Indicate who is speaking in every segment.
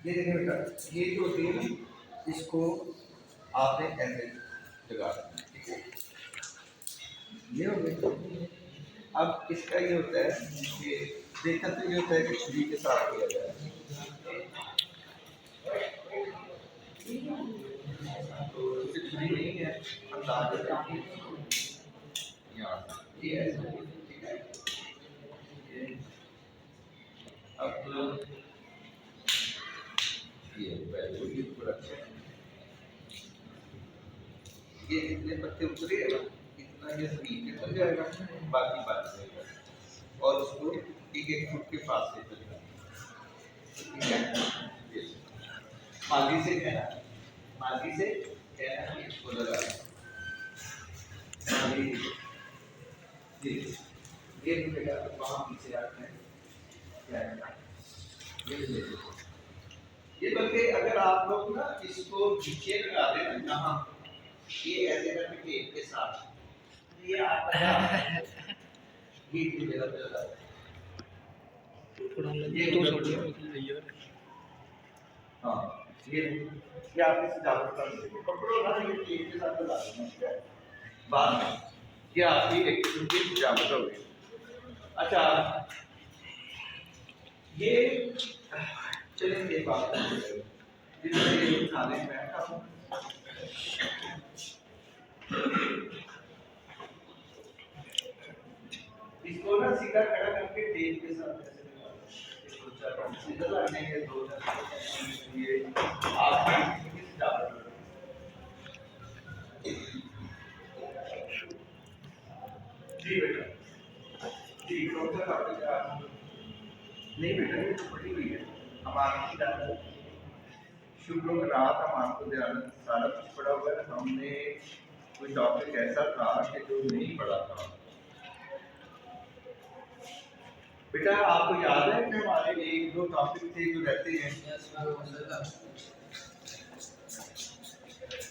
Speaker 1: ये देखिए बेटा, ये जो होती है ना, इसको आपने ऐसे लगा देना, ठीक है। ये हो गया। अब इसका ये होता है कि देखा तो ये होता है कि छुरी के साथ किया जाए, तो इससे छुरी नहीं है, अंदाज यहाँ ये ऐसे, ठीक है। ये अब ये वैल्यू पूरा ये जितने पत्ते उतरे हैं ना, इतना ये जमीन में चल जाएगा, बाकी बात जाएगा और उसको एक एक फुट के पास से चल जाएगा, ठीक है। माली से कहना, माली से कहना कि इसको लगा माली ये बेटा वहाँ पीछे आते हैं क्या है ये, बल्कि अगर आप लोग ना इसको पीछे लगा दें ना, जहाँ ये ऐसे करके टेप के साथ ये आप ये जगह पे लगा थोड़ा ये तो छोड़िए यार। हाँ ये आपने सजावट कर दी, कपड़ों का ये टेप के साथ लगा देना बाद में, ये आपकी एक किस्म की सजावट हो गई। अच्छा ये चलिए एक बात जिससे खाने में इसको ना सीधा खड़ा करके टेप के साथ ऐसे सीधा लगाने के दो ये आप जी बेटा जी कौन सा टॉपिक नहीं बेटा ये तो पढ़ी हुई है हमारी शुक्र रात हम आपको ध्यान सारा कुछ पढ़ा हुआ है। हमने कोई टॉपिक ऐसा था कि जो नहीं पढ़ा था बेटा, आपको याद है कि हमारे एक दो टॉपिक थे जो रहते हैं,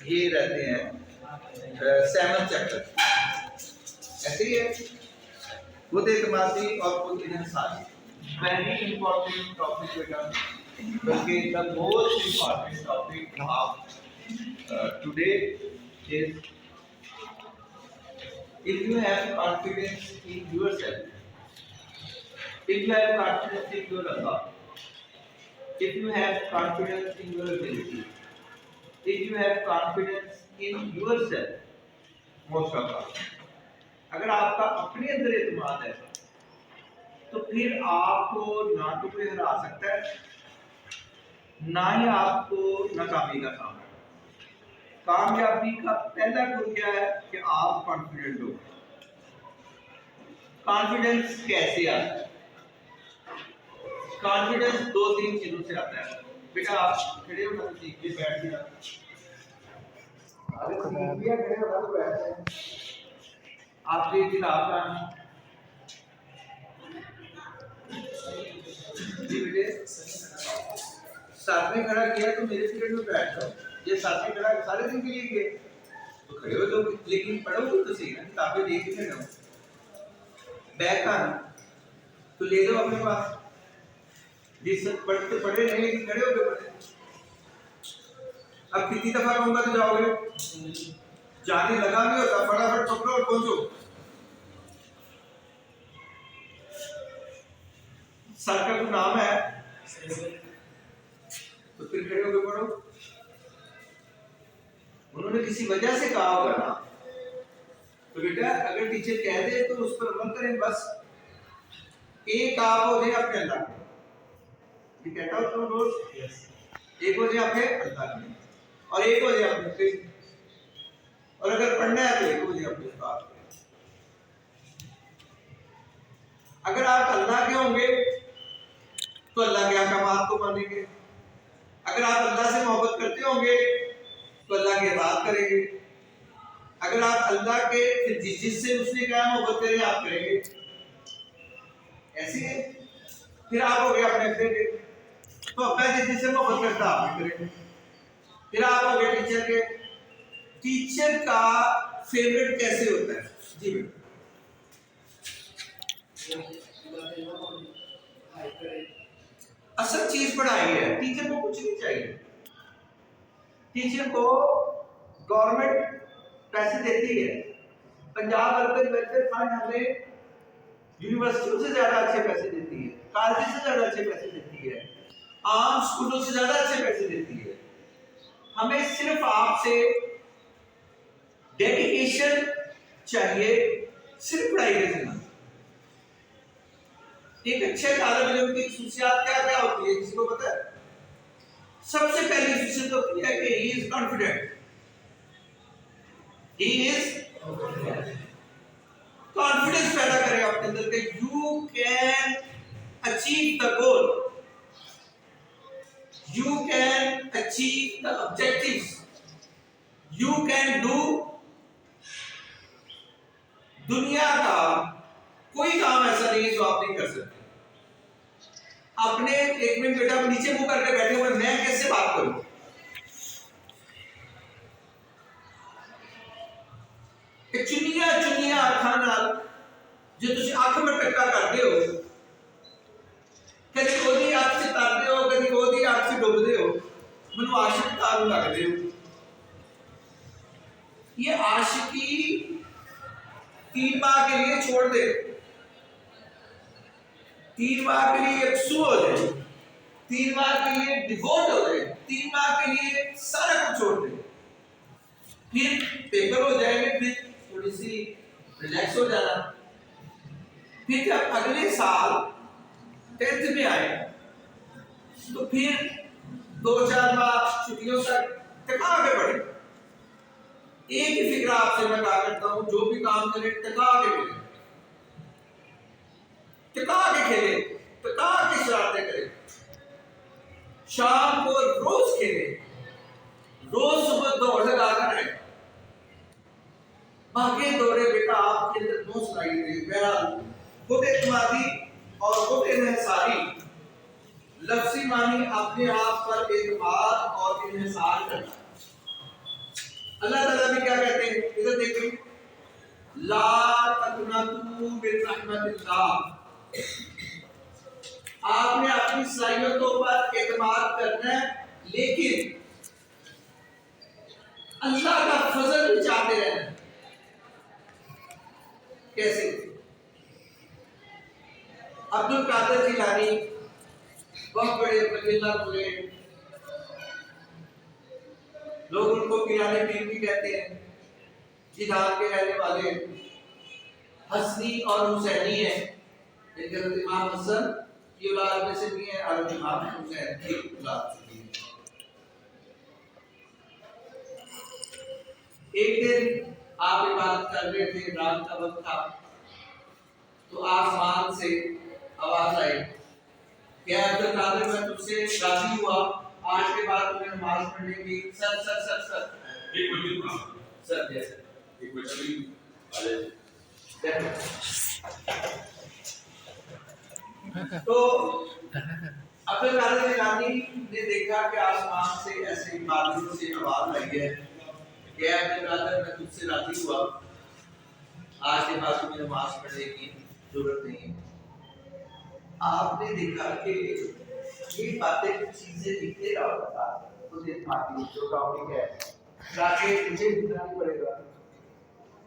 Speaker 1: ये रहते हैं 7th चैप्टर ऐसे ही है, खुद एतमादी और खुद इंसानी, वेरी इंपॉर्टेंट टॉपिक बेटा, बल्कि the most important topic of today is if you have confidence in yourself, if you have confidence in your Allah, if you have confidence in your ability, if you have confidence in yourself, most of all, अगर आपका अपने अंदर एतमाद है तो फिर आपको ना तो कोई हरा सकता है ना ही आपको नाकामी का सामना। कामयाबी का पहला गुण क्या है कि आप कॉन्फिडेंट हो। कॉन्फिडेंस कैसे आता है? कॉन्फिडेंस दो तीन चीजों से आता है बेटा। आप खड़े हो ना, सीख के बैठ गया, अरे खड़े हो ना तो बैठ जाए। आपकी किताब का जी बेटे साथ में खड़ा किया तो मेरे पीरियड में बैठ जाओ, ये साथ में खड़ा सारे दिन के लिए किए तो खड़े हो तो, लेकिन पढ़ोगे तो सही ना, किताबें देख के ना बैग का तो ले जाओ अपने पास, जिस पढ़ते पढ़े नहीं लेकिन खड़े हो गए पढ़े। अब कितनी दफा कहूंगा तो जाओगे, जाने लगा नहीं होता, फटाफट पकड़ो और पहुंचो। सर का तो नाम है तो फिर खड़े होकर पढ़ो। उन्होंने किसी वजह से कहा होगा ना, तो बेटा अगर टीचर कह दे तो उस पर अमल करें। बस एक आप हो जाए अपने अल्लाह के, ये कहता हो तो रोज एक हो जाए अपने अल्लाह के और एक हो जाए अपने पे, और अगर पढ़ना है तो एक हो जाए अपने उस्ताद के। अगर आप अल्लाह के होंगे तो अल्लाह के अहकामात को मानेंगे, अगर आप अल्लाह से मोहब्बत करते होंगे तो अल्लाह की इबादत करेंगे, अगर आप अल्लाह के जिससे उसने कहा मोहब्बत करें आप करेंगे, ऐसे है। फिर आप हो गए अपने अब्बे के, तो अब्बा जिससे मोहब्बत करता आप भी करेंगे। फिर आप हो गए टीचर के, टीचर का फेवरेट कैसे होता है जी बेटा? असल चीज पढ़ाई है। टीचर को कुछ नहीं चाहिए। टीचर को गवर्नमेंट पैसे देती है। पंजाब अर्बन वेलफेयर फंड हमें यूनिवर्सिटियों से ज्यादा अच्छे पैसे देती है, कॉलेज से ज्यादा अच्छे पैसे देती है, आम स्कूलों से ज्यादा अच्छे पैसे देती है। हमें सिर्फ आपसे डेडिकेशन चाहिए, सिर्फ पढ़ाई के लिए। एक अच्छे तालिब इल्म की खुशियात क्या क्या होती है, किसी को पता है? सबसे पहली खुशियत होती है कि he is confident. He is confidence पैदा करें अपने अंदर के you can achieve the goal, you can achieve the objectives, you can do. दुनिया का कोई काम ऐसा नहीं है जो आप नहीं कर सकते। अपने एक मिनट बेटा नीचे मुंह करके बैठे हुए, मैं कैसे बात करूं? चुनिया चुनिया अखां नाल जो तुसी अख मटका करदे हो, कदी ओदी अख से तरदे हो, कदी ओदी अख से डुबदे हो, मैनू आशिक तारू लगदे हो। ये आशिकी 3 बार के लिए छोड़ दे, 3 बार के लिए यकसू हो जाए, 3 बार के लिए डिवोट हो जाए, 3 बार के लिए सारा कुछ छोड़ दे, फिर पेपर हो जाएंगे, फिर थोड़ी सी रिलैक्स हो जाना। फिर जब अगले साल 10th में आए तो फिर 2-4 बार छुट्टियों तक टका के पढ़े। एक ही फिक्र आपसे मैं कहा करता हूं, जो भी काम करे टका के करे, टका के खेले, टका के शरारतें करे, शाम को रोज खेले, रोज सुबह दौड़ लगाकर आए, भागे दौड़े। बेटा आपके अंदर दो सुनाई दे। बहरहाल खुद एतमादी और खुद इन्हिसारी, लफ्जी मानी अपने आप पर एतमाद और इन्हिसार करना। अल्लाह ताला भी क्या कहते हैं, इधर देखिए, ला तकनतू मिन रहमतिल्लाह। आपने अपनी सलाहियतों पर एतमाद करना है, लेकिन अल्लाह का फजल भी चाहते रहना। कैसे? अब्दुल कादिर जिलानी बहुत बड़े वलील्लाह हुए, लोग उनको पीराने पीर भी कहते हैं। जिदान के रहने वाले हसनी और हुसैनी है। इनके इमाम हसन की औलाद में से भी है और इमाम हुसैन की औलाद से भी है। एक दिन आप इबादत कर रहे थे, रात का वक्त था, तो आसमान से आवाज आई, क्या अब्दुल कादिर मैं तुझसे राजी हुआ, आज के बाद तुम्हें नमाज पढ़ने की। सर सर सर सर एक मिनट सर जैसे एक मिनट तो अब्दुल कादिर जिलानी ने देखा कि आसमान से ऐसे बादलों से आवाज आई है, क्या अब्दुल कादिर मैं तुझसे राजी हुआ, आज के बाद तुम्हें नमाज पढ़ने की जरूरत नहीं है। आपने देखा कि ये बातें चीजें लिखते रहा होता, मुझे मालूम जो टॉपिक है जाके मुझे लिखना नहीं पड़ेगा।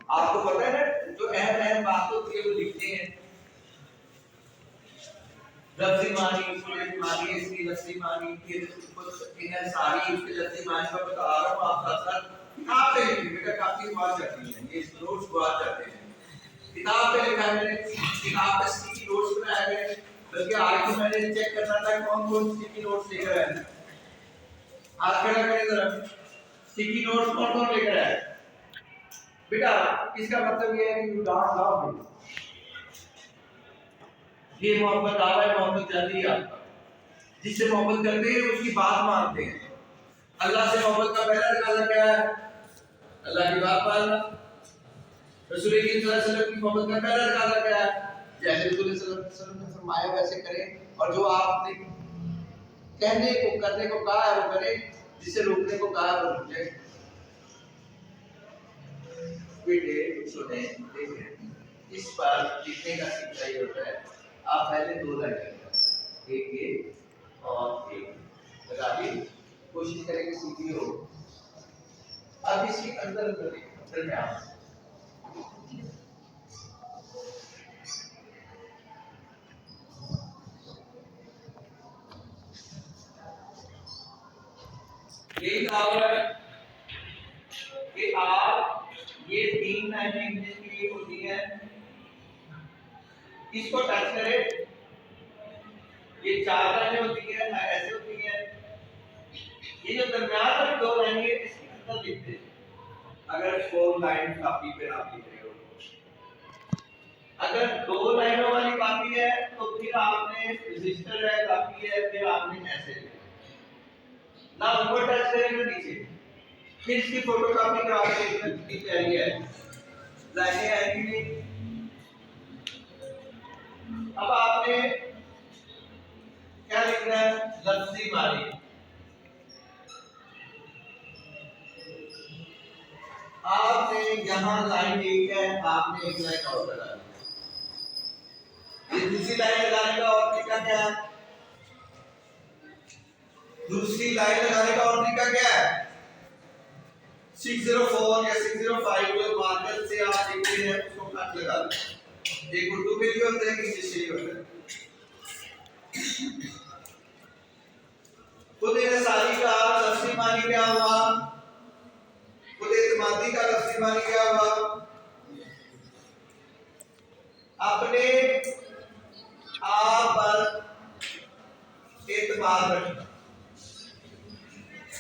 Speaker 1: आपको पता है ना, जो अहम अहम बात होती है वो लिखते हैं। लफ्जी मानी, फुल मानी, इसकी लफ्जी मानी, फिर इन्हें सारी उसके लफ्जी मानी पर बता रहा हूँ। आप साथ किताब पे लिखिए बेटा, काफी बात जाती है, ये नोट्स बात जाते हैं। किताब पे लिखा है मैंने, किताब पे स्टिकी नोट्स बनाए गए, बल्कि आज तो मैंने चेक करना था कौन कौन स्टिकी नोट्स लेकर आए हैं। हाथ खड़ा करें जरा, स्टिकी नोट्स कौन कौन लेकर आए बेटा? इसका मतलब ये है कि यू डोंट लव मी, ये मोहब्बत दावा है, मोहब्बत जाती है आपका। जिससे मोहब्बत करते हैं उसकी बात मानते हैं। अल्लाह से मोहब्बत का पहला तकाजा क्या है? अल्लाह की बात मानना। रसूल करीम सल्लल्लाहु अलैहि वसल्लम की मोहब्बत का पहला तकाजा क्या है? जैसे रसूल सल्लल्लाहु अलैहि वसल्लम ने फरमाया वैसे करें, और जो आपने कहने को करने को कहा है वो करें, जिसे रोकने को कहा है वो रुके। बेटे सुने, देखें, इस बार लिखने का तरीका ये होता है, आप पहले 2 लाइन लिखें, एक ये और एक लगा दी, कोशिश करेंगे सीधी हो। अब इसके अंदर अंदर में आप ये कि आप ये 3 लाइनें इंग्लिश के लिए होती है, इसको टच करें, ये 4 लाइनें होती है ऐसे होती है, ये जो दरमियान में 2 लाइनें इसके अंदर लिखते हैं। अगर 4 लाइन कॉपी पे आप लिख रहे हो, अगर 2 लाइनों वाली कॉपी है तो फिर आपने रजिस्टर है कॉपी है, फिर आपने ऐसे ना ऊपर टच करेंगे नीचे, फिर इसकी फोटोकॉपी करा के कितनी प्यारी है, लाइनें आएंगी नहीं। अब आपने क्या लिखना है, लफ्जी मारी। आपने यहाँ लाइन एक है, आपने एक लाइन और लगा दी। ये दूसरी लाइन लगाने का और तरीका क्या है, दूसरी लाइन लगाने का और तरीका क्या है, 604 या 605 जो मार्कर से आप लिखते हैं उसको कट लगा दें। एक उर्दू में भी होता है, इंग्लिश में भी होता है। खुद इनसारी का लफ्ज़ी मानी क्या हुआ, खुद एतमादी का लफ्ज़ी मानी क्या हुआ, अपने आप पर एतमाद रखना।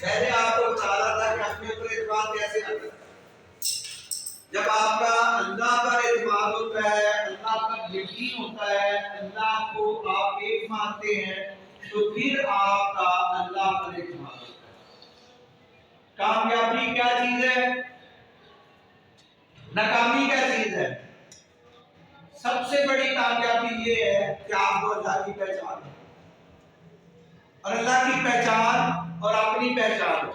Speaker 1: मैंने आपको बता रहा था कि अपने ऊपर एतमाद कैसे रखना। जब आपका अल्लाह पर एतमाद होता है, अल्लाह पर यकीन होता है, अल्लाह को आप एक मानते हैं, तो फिर आपका अल्लाह पर एतमाद होता है। कामयाबी क्या चीज है, नाकामी क्या चीज है। सबसे बड़ी कामयाबी ये है कि आपको अल्लाह की पहचान है, और अल्लाह की पहचान और अपनी पहचान हो।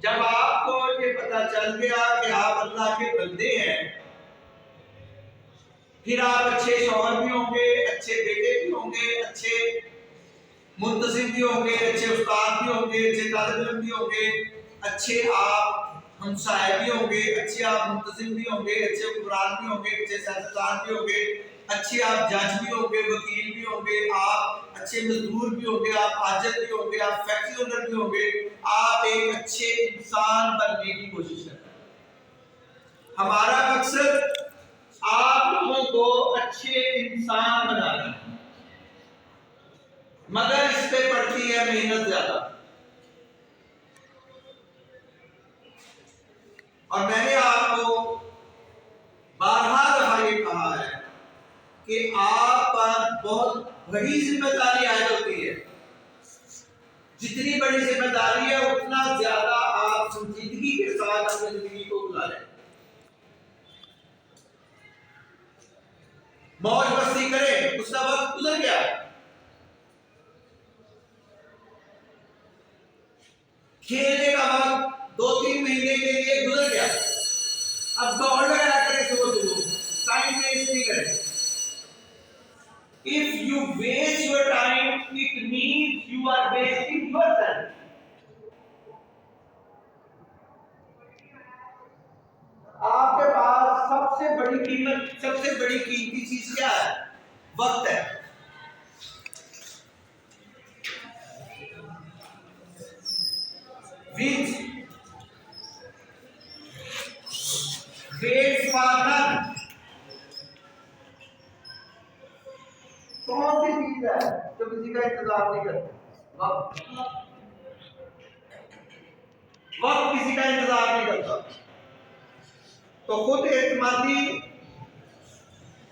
Speaker 1: जब आपको ये पता चल गया कि आप अल्लाह के बंदे हैं, फिर आप अच्छे शौहर भी होंगे, अच्छे बेटे भी होंगे, अच्छे मुंतजिम भी होंगे, अच्छे उस्ताद भी होंगे, अच्छे तालिब इल्म भी होंगे, अच्छे आप हमसाए भी होंगे, अच्छे आप मुंतजिम भी होंगे, अच्छे हुक्मरान भी होंगे, अच्छे सियासतदान भी होंगे, अच्छे आप जज भी होंगे, वकील भी होंगे, आप अच्छे मजदूर भी होंगे, आप आजर भी होंगे, आप फैक्ट्री ओनर भी होंगे। आप एक अच्छे इंसान बनने की कोशिश करते हैं। हमारा मकसद आप लोगों को अच्छे इंसान बनाना है, मगर इस पे पड़ती है मेहनत ज्यादा। और मैंने आपको बारहा दफा ये कहा है कि आप पर बहुत बड़ी जिम्मेदारी आयद होती है। जितनी बड़ी जिम्मेदारी है उतना ज्यादा आप संजीदगी के साथ अपनी जिंदगी को गुजारें। मौज मस्ती करें, उसका वक्त गुजर गया। खेलने का वक्त 2-3 महीने के लिए गुजर गया। अब दौड़ लगाया करें, सुबह टाइम वेस्ट नहीं करें। If you waste your time, it means you are wasting yourself. आपके पास सबसे बड़ी कीमत, सबसे बड़ी कीमती चीज क्या है, वक्त है। Which waits for none. कौन सी चीज है जो किसी का इंतजार नहीं करती, वक्त। वक्त किसी का इंतजार नहीं करता। तो खुद एतमादी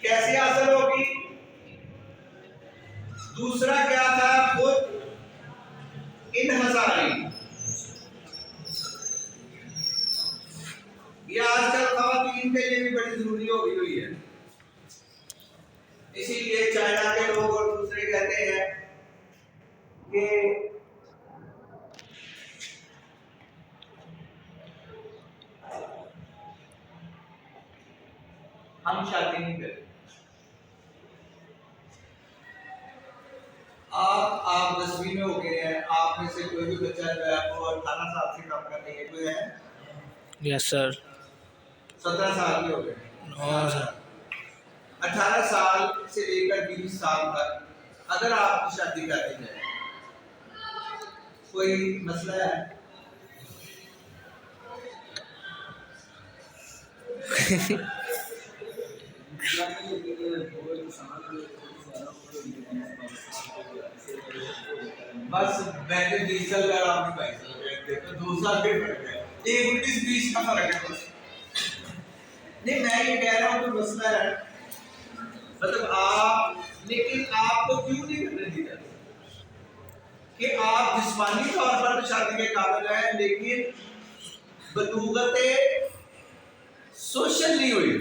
Speaker 1: कैसे हासिल होगी, दूसरा क्या था, खुद इन्हिसारी। ये आजकल खवातीन के लिए भी बड़ी जरूरी हो गई हुई है। इसीलिए चाइना के लोग और दूसरे कहते हैं कि हम शादी नहीं करते। आप कोई भी बच्चा जो है वो 18 साल से कम का नहीं है, कोई है?
Speaker 2: Yes sir.
Speaker 1: 17 साल के हो गए। 18 साल से लेकर 20 साल तक अगर आपकी शादी कर दी जाए, कोई मसला है? बस मैंने 20 साल का आपने 22 साल का देखो 2 साल के फर्क है, 19-20 का फर्क है बस। नहीं मैं ये कह रहा हूँ तो मसला है, मतलब आप, लेकिन आपको क्यों नहीं करने दिया कि आप जिस्मानी तौर पर तो शादी के काबिल हैं लेकिन बलूगत सोशल नहीं हुई।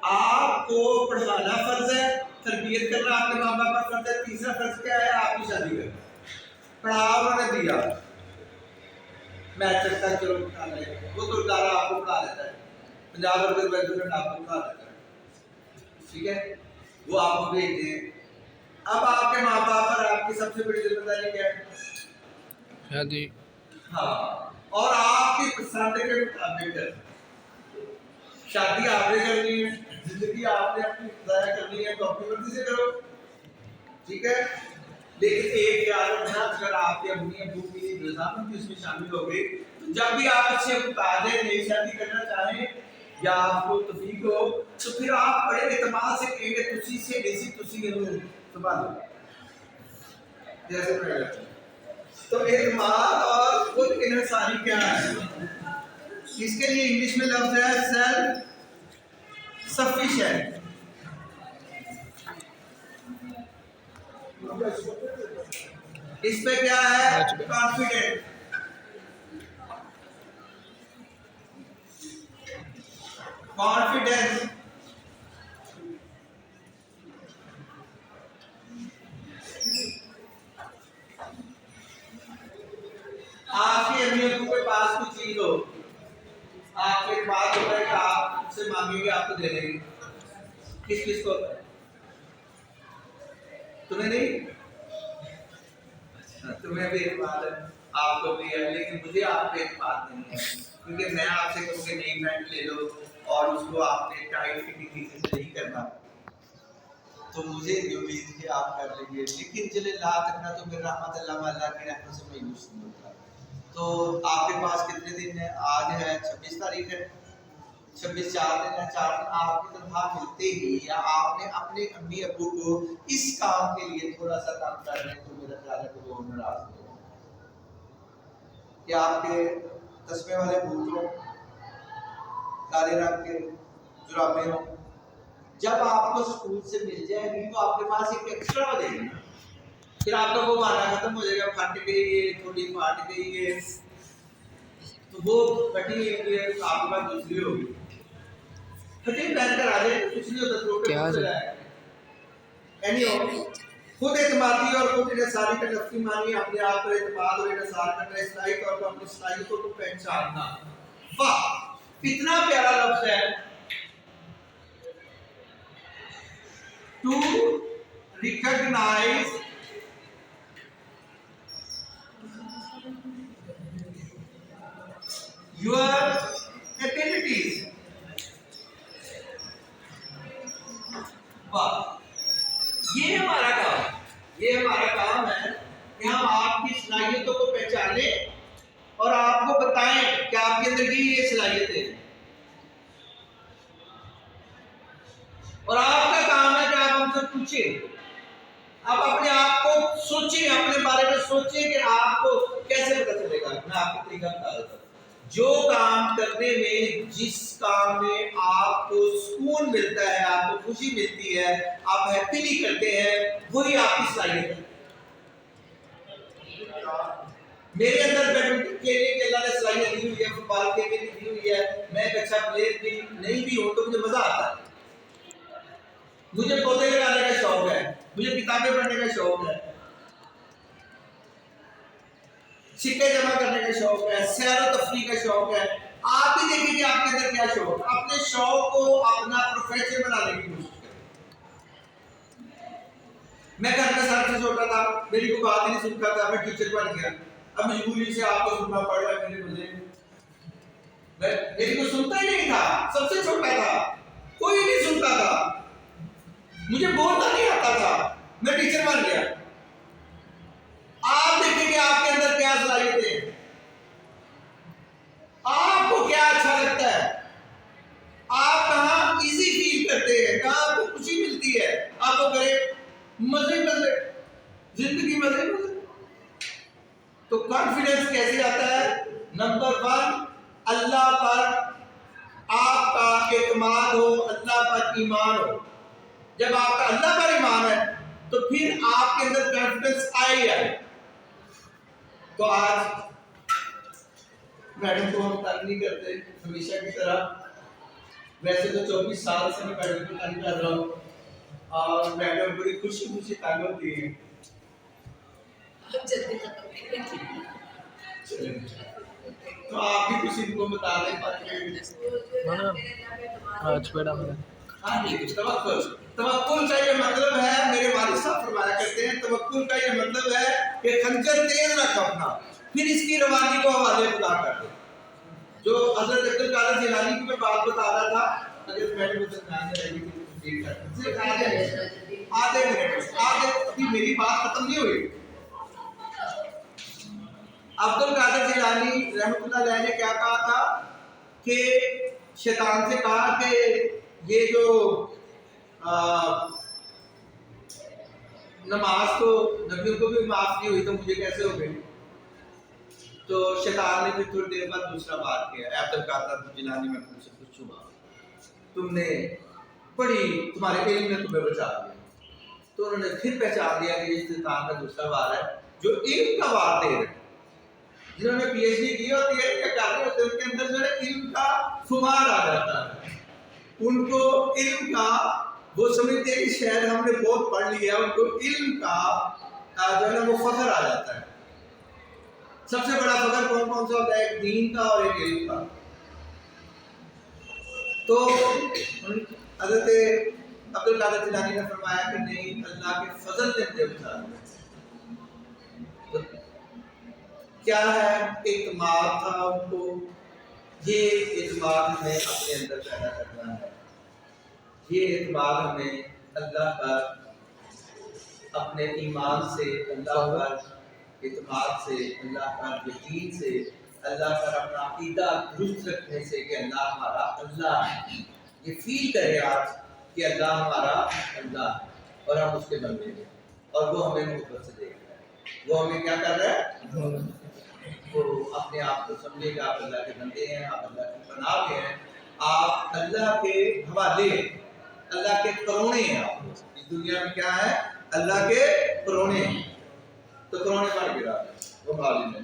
Speaker 1: आपको पढ़ाना फर्ज है, तरबियत करना आपके माँ बाप का फर्ज है, तीसरा फर्ज क्या है? आपकी शादी करना। पढ़ा उन्होंने दिया, मैं चलता चलो पढ़ा लेगा, वो तो दारा आपको पढ़ा लेता है, 50 रुपए रेस्टोरेंट आपको पढ़ा देता है, ठीक है, वो आपको भेजते हैं। अब आपके माँ बाप पर आपकी सबसे बड़ी जिम्मेदारी क्या है?
Speaker 2: शादी।
Speaker 1: हाँ, और आपकी पसंद के मुताबिक शादी आपने करनी है, जिंदगी आपने अपनी ज़ाया करनी है, तो अपनी मर्जी से करो, ठीक है। लेकिन एक याद रखना, अगर आपके अम्मी अबू की रज़ामंदी उसमें शामिल हो गई, तो जब भी आप अच्छे मुताबिक नई शादी करना चाहें या आपको तौफीक हो, तो फिर आप बड़े एतमाद से कहेंगे तुसी से देसी तुसी संभालो, जैसे मैं तो एतमाद और खुद इन्हिसारी क्या है? इसके लिए इंग्लिश में लफ्ज है सेल्फ सफिशिएंट। इस पे क्या है? कॉन्फिडेंट। कॉन्फिडेंस, आपके अम्मी अब्बू के पास कुछ चीज हो, आपके पास होता है कि आप उससे मांगेंगे आपको दे देंगे, किस किस को? तुम्हें नहीं? तुम्हें भी एक बात है, आपको भी है, लेकिन मुझे आप पे एक बात नहीं है, क्योंकि मैं आपसे कहूँगी नई पैंट ले लो और उसको आपने टाइट फिटिंग से नहीं करना, तो मुझे भी उम्मीद है आप कर लेंगे, लेकिन चले ला तक ना तो मेरा रहमत अल्लाह की रहमत से मायूस नहीं होता। तो आपके पास कितने दिन है? आज है 26 तारीख है, 26 4 दिन है, 4 दिन आपकी तनख्वाह मिलते ही या आपने अपने अम्मी अब्बू को इस काम के लिए थोड़ा सा काम कर रहे हैं, तो मेरा ख्याल है कि वो नाराज हो कि आपके तस्मे वाले बूट हो, काले रंग के जुराबे हो, जब आपको स्कूल से मिल जाएगी तो आपके पास एक एक्स्ट्रा हो जाएगी, फिर आपका वो माना खत्म हो जाएगा, फट गई है, थोड़ी फाट गई है, तो वो फटी है आपके पास दूसरी होगी, फटी पहनकर आ जाए, कुछ नहीं होता,
Speaker 2: क्या
Speaker 1: खुद एतमादी और खुद इन्हिसारी का नफ्सी मानी, अपने आप पर एतमाद और इन्हिसार करना, इस्लाही तौर पर अपनी सलाहियतों को पहचानना। वाह, कितना प्यारा लफ्ज है, टू रिकॉग्नाइज योर एबिलिटीज। वाह, ये हमारा काम है, ये हमारा काम है कि हम आपकी सलाहियतों को पहचाने और आपको बताएं कि आपके अंदर ये सलाहियतें हैं, और आपका काम है कि आप हमसे पूछें, आप अपने आप को सोचें, अपने बारे में सोचें कि आपको कैसे पता चलेगा। मैं आपको तरीका बता देता हूं, जो काम करने में, जिस काम में आपको सुकून मिलता है, आपको खुशी मिलती है, आप हैप्पीली करते हैं, वही आपकी सलाहियत है। मेरे अंदर बैडमिंटन खेलने की अल्लाह ने सलाहियत दी हुई है, फुटबॉल खेलने की दी हुई है, मैं एक अच्छा प्लेयर भी नहीं भी हूं तो मुझे मजा आता है, मुझे पौधे लगाने का शौक है, मुझे किताबें पढ़ने का शौक है, सिक्के जमा करने का शौक है, सैर और तफरीह का शौक है। आप भी देखिए कि आपके अंदर क्या शौक है, अपने शौक को अपना प्रोफेशन बनाने की कोशिश करें। मैं घर में साथ से सोता था,
Speaker 3: मेरी कोई बात ही नहीं सुनता था, मैं टीचर बन गया। अब मजबूरी से आपको सुनना पड़ रहा है मेरे मुझे। मेरी को सुनता ही नहीं था, सबसे छोटा था, कोई नहीं सुनता था, मुझे बोलना नहीं आता था, मैं टीचर बन गया। आप देखेंगे आपके अंदर क्या सलाहियत है, आपको क्या अच्छा लगता है, आप कहाँ इजी फील करते हैं, कहाँ आपको खुशी मिलती है, आपको करे मजे मजे जिंदगी मजे मजे। तो कॉन्फिडेंस कैसे आता है? नंबर 1, अल्लाह पर आपका एतमाद हो, अल्लाह पर ईमान हो। जब आपका अल्लाह पर ईमान है तो फिर आपके अंदर कॉन्फिडेंस आए ही आए। तो आज मैडम को हम तंग नहीं करते हमेशा की तरह। वैसे तो 24 साल से मैं मैडम को तंग कर रहा हूँ और मैडम बड़ी खुशी खुशी तंग होती है। तो आप भी किसी को बता दें तवक्कुल का ये मतलब है, मेरे वालिद साहब फरमाया करते हैं, तवक्कुल का ये मतलब है कि खंजर तेज रख अपना, फिर इसकी रवानी को हवाले खुदा कर दे। जो हजरत अब्दुल कादिर जिलानी की मैं बात बता रहा था, अगर मैंने मुझे आधे मिनट आगे अभी मेरी बात खत्म नहीं हुई। अब्दुल कादिर जिलानी रहमतुल्लाह अलैह ने क्या कहा था कि शैतान से कहा कि ये जो नमाज तो नबियों को भी माफ नहीं हुई तो मुझे कैसे हो गई? तो शैतान ने फिर थोड़ी देर बाद दूसरा बात किया, अब्दुल कादिर जिलानी में तुमसे पूछूंगा, तुमने बड़ी तुम्हारे इल्म ने तुम्हें बचा दिया। तो उन्होंने फिर पहचान लिया कि ये शैतान का दूसरा वार है जो इल्म का वार दे रहे हैं। जिन्होंने पीएचडी की होती है या कर रहे होते हैं उनके अंदर जो है इल्म का खुमार आ जाता है, उनको इल्म का वो समझते हैं कि शायद हमने बहुत पढ़ लिया, उनको इल्म का जो है ना वो फख्र आ जाता है। सबसे बड़ा फख्र कौन कौन सा होता है? एक दीन का और एक इल्म का। तो हज़रत अब्दुल कादिर जिलानी ने फरमाया कि नहीं, अल्लाह के फजल ने मुझे बचा दिया। तो क्या है? इत्माद था उनको, ये इत्माद हमें अपने अंदर पैदा करना है। ये इत्माद हमें अल्लाह पर अपने ईमान से, अल्लाह पर इत्माद से, अल्लाह पर यकीन से, अल्लाह पर अपना अकीदा दुरुस्त रखने से कि अल्लाह हमारा अल्लाह है, ये फील करे आज कि अल्लाह हमारा अल्लाह है और हम उसके बंदे हैं और वो हमें मोहब्बत से देख रहा है। वो हमें क्या कर रहा है? वो अपने आप को समझेगा आप अल्लाह के बंदे हैं, आप अल्लाह की पनाह में हैं, आप अल्लाह के हवाले हैं, अल्लाह के करोने हैं। आप इस दुनिया में क्या है? अल्लाह के करोने हैं। तो करोने पर गिरा वो मालिक है।